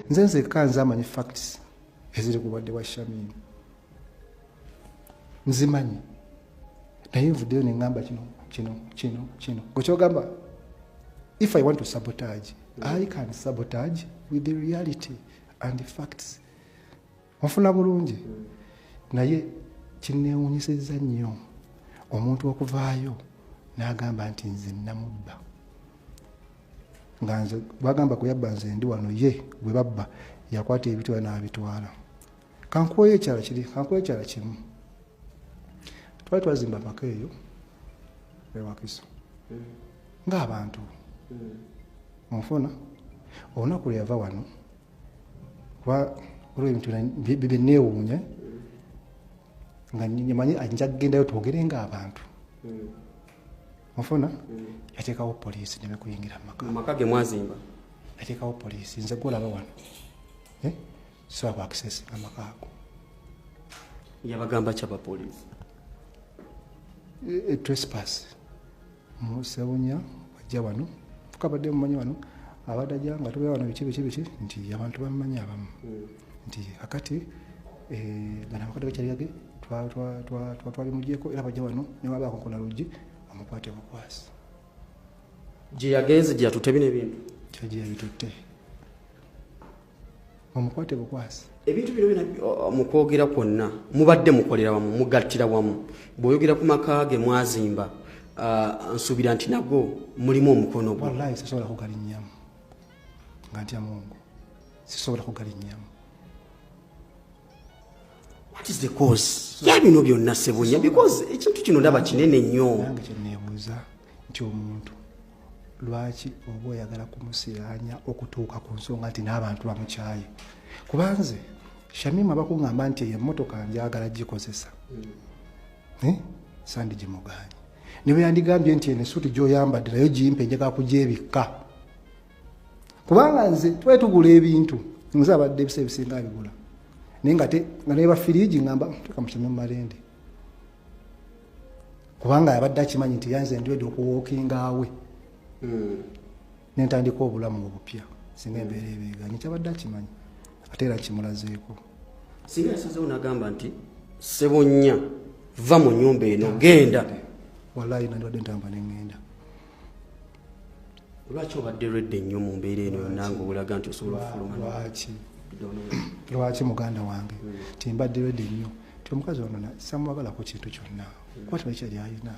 nze kanza amanyi facts eziri ku bwadde wa Shamim nzimanyi naye nvuddeyo ne ngamba kino gwekyogamba if I want to sabotage I can sabotage with the reality and the facts wafuna bulungi naye kinneewuunyisizza nnyo omuntu okuvaayo n'agamba nti nze namubba nga nze bagamba kuyabba nze ndi wano ye bwe babba yakwata ebitwa n'abitwala kankuweyo ekyala kimu twali twazimba amaka eyo ewakiso ng'abantu onfuna olunaku lwe yava wano olwo ebintu byenneewuunya nga manyi ajja kugendayo twogere ng'abantu onfuna yateekawo poliisi ne bekuyingira amaka ge mwazimba yateekawo poliisi nze gwolaba wano sobola kuakisesi amaka ago yabagamba kyaba poliisi trespass Musewunya wajja wano tukabadde mumanyi wano abadde ajja nga tubeera wano biki nti abantu bamumanyi abamu nti akati gana amakati gakyalirage twabimugyeko era bajja wano newabaako nkola luggi amukwate bukwasi gye yagenze gye yatutte bino ebintu kyagye yabitutte omukwate bukwasi ebintu bino bina mukwogera kwonna mubadde mukolera wamu mugattira wamu bw'oyogera ku maka ge mwazimba nsuubira nti nagwo mulimu omukono gwo wallahi sisobola kugalinnyamu nga ntya Mungu sisobola kugalinnyamu what is the cause ya bino byonna Ssebunya because ekintu kino ndaba kinene nnyo nange kyeneebuuza nti omuntu lwaki oba oyagala kumusiraanya okutuuka ku nsonga nti n'abantu bamukyaye kubanze Shamim abakuŋŋamba nti emmotoka njagala gikozesa sandi gimuganye ne bwe yandigambye nti eno essuuti gy'oyambadde nayo gimpe njagala kugyebikka kubanga nze twali tugula ebintu nze abadde ebisa ebisinga bigula naye nga neba firiigi ŋŋamba teka mu Shamim Malende kubanga yabadde akimanyi nti yanze ndiwedde okuwookinga awe nentandika obulamu obupya singa embeera ebeeganye kyabadde akimanyi ate era kimulazeeko singa yasazeewo n'agamba nti Ssebunya va mu nnyumba eno genda wallahi nandibadde ntamba neŋŋenda lwaki obadde redde nnyo mu mbeera eno yonna ng'olaga nti osobola okufuluma lwaki muganda wange timbadde redde nnyo ti omukazi ono samwagalako kintu kyonna kuba tibakikyali alina